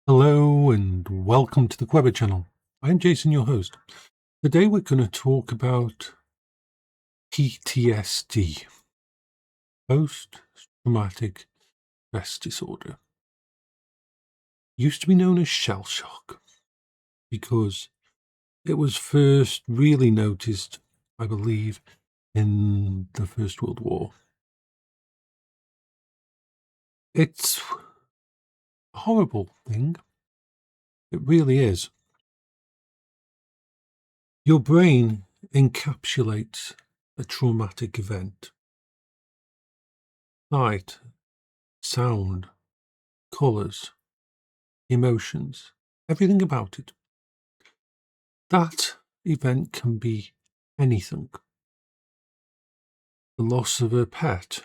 Hello and welcome to the Queber channel. I'm Jason, your host. Today we're going to talk about PTSD, post-traumatic stress disorder. Used to be known as shell shock because it was first really noticed, I believe, in the First World War. It's a horrible thing. It really is. Your brain encapsulates a traumatic event. Sight, sound, colours, emotions, everything about it. That event can be anything. The loss of a pet.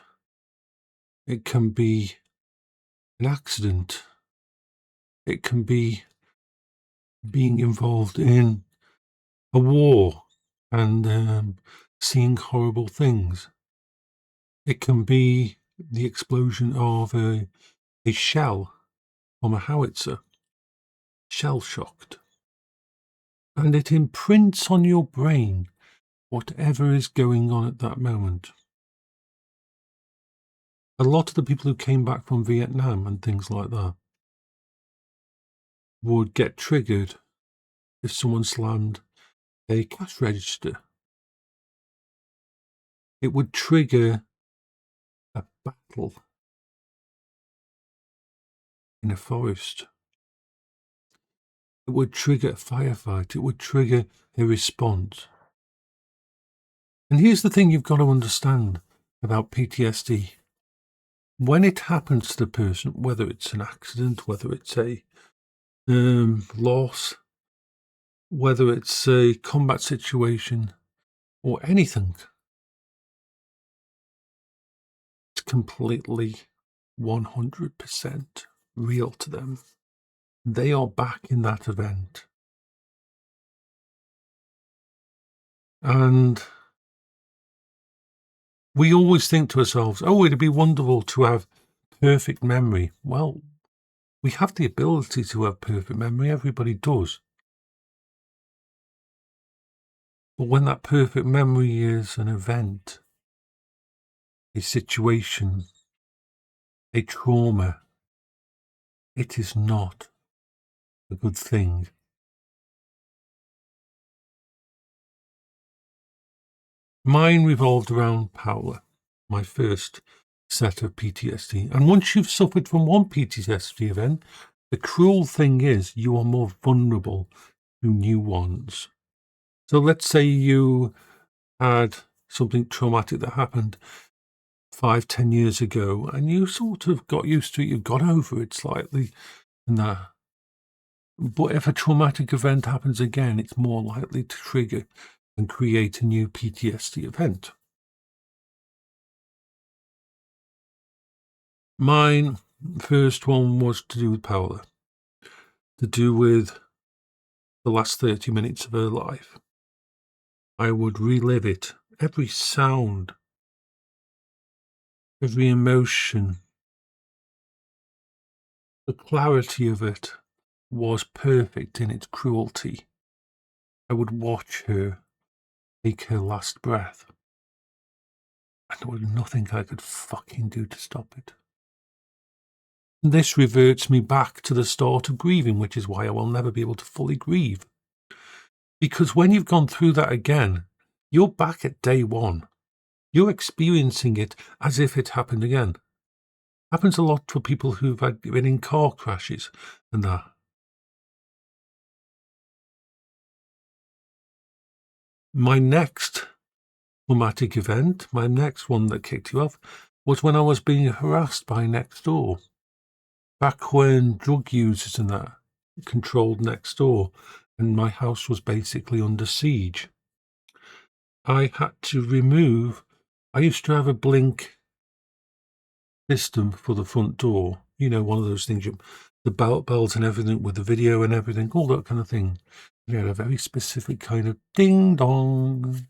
It can be an accident. It can be being involved in a war and seeing horrible things. It can be the explosion of a shell from a howitzer, shell-shocked. And it imprints on your brain whatever is going on at that moment. A lot of the people who came back from Vietnam and things like that would get triggered if someone slammed a cash register. It would trigger a battle in a forest. It would trigger a firefight. It would trigger a response. And here's the thing you've got to understand about PTSD. When it happens to the person, whether it's an accident, whether it's a loss, whether it's a combat situation or anything, it's completely 100% real to them. They are back in that event. And we always think to ourselves, oh, it'd be wonderful to have perfect memory. Well, we have the ability to have perfect memory. Everybody does. But when that perfect memory is an event, a situation, a trauma, it is not a good thing. Mine revolved around Paula, my first set of PTSD. And once you've suffered from one PTSD event, the cruel thing is you are more vulnerable to new ones. So let's say you had something traumatic that happened 5-10 years ago and you sort of got used to it, you got over it slightly and that. But if a traumatic event happens again, it's more likely to trigger and create a new PTSD event. Mine first one was to do with Paula, to do with the last 30 minutes of her life. I would relive it, every sound, every emotion. The clarity of it was perfect in its cruelty. I would watch her take her last breath, and there was nothing I could fucking do to stop it. This reverts me back to the start of grieving, which is why I will never be able to fully grieve. Because when you've gone through that again, you're back at day one. You're experiencing it as if it happened again. Happens a lot for people who've been in car crashes and that. My next traumatic event, my next one that kicked you off, was when I was being harassed by next door. Back when drug users and that controlled next door, and my house was basically under siege. I had to remove, I used to have a blink system for the front door, you know, one of those things, the bells and everything with the video and everything, all that kind of thing. You had a very specific kind of ding dong.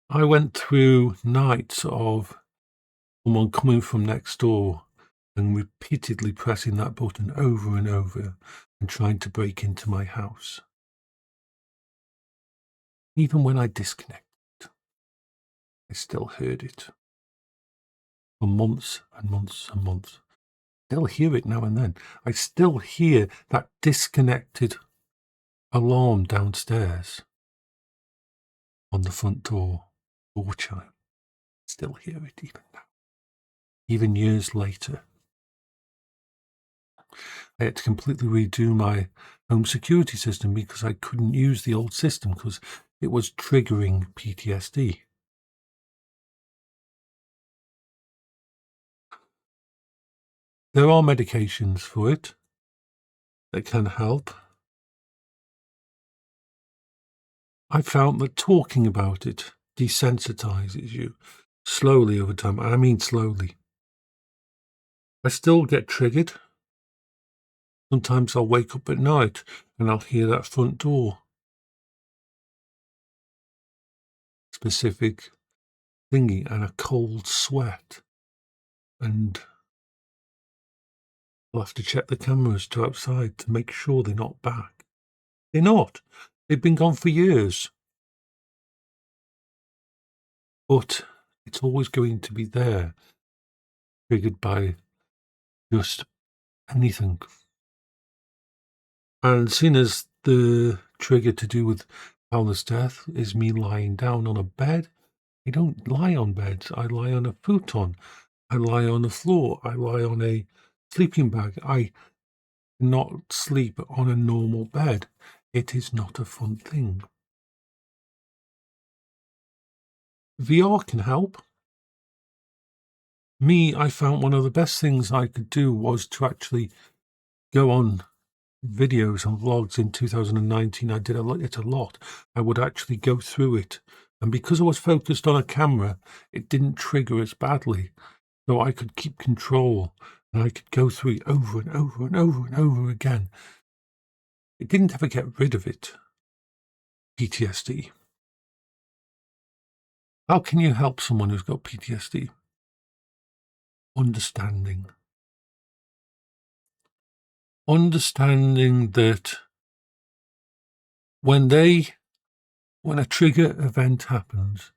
I went through nights of someone coming from next door and repeatedly pressing that button over and over and trying to break into my house. Even when I disconnected, I still heard it for months and months and months. Still hear it now and then. I still hear that disconnected alarm downstairs on the front door chime. Still hear it even now, even years later. I had to completely redo my home security system because I couldn't use the old system because it was triggering PTSD. There are medications for it that can help. I found that talking about it desensitizes you slowly over time. I mean slowly. I still get triggered. Sometimes I'll wake up at night and I'll hear that front door. Specific thingy and a cold sweat. And I'll have to check the cameras to outside to make sure they're not back. They're not. They've been gone for years. But it's always going to be there, triggered by just anything. And seeing as the trigger to do with Paula's death is me lying down on a bed, I don't lie on beds. I lie on a futon. I lie on the floor. I lie on a sleeping bag. I not sleep on a normal bed. It is not a fun thing. VR can help. I found one of the best things I could do was to actually go on videos and vlogs in 2019. I did it a lot. I would actually go through it. And because I was focused on a camera, it didn't trigger as badly. So I could keep control and I could go through it over and over and over and over again. It didn't ever get rid of it. PTSD. How can you help someone who's got PTSD? Understanding. Understanding that when a trigger event happens,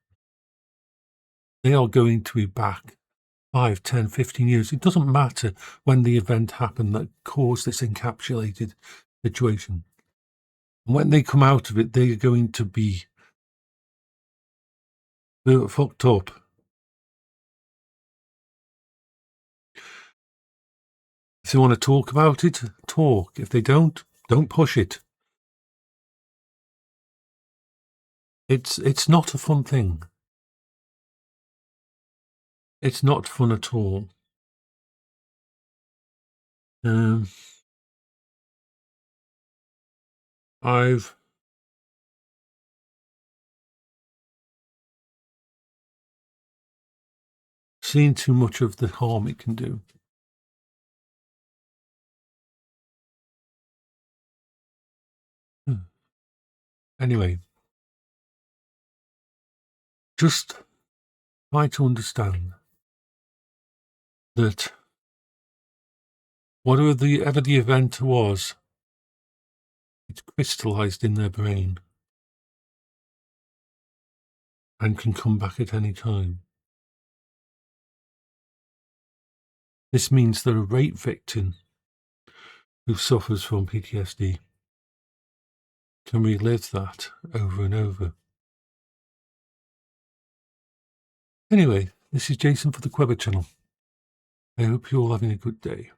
they are going to be back 5, 10, 15 years. It doesn't matter when the event happened that caused this encapsulated situation. And when they come out of it, they're going to be fucked up. If they want to talk about it, talk. If they don't push it. It's not a fun thing. It's not fun at all. I've seen too much of the harm it can do. Anyway, just try to understand that whatever the event was, it's crystallized in their brain and can come back at any time. This means that a rape victim who suffers from PTSD can relive that over and over. Anyway, this is Jason for the Quingo channel. I hope you're all having a good day.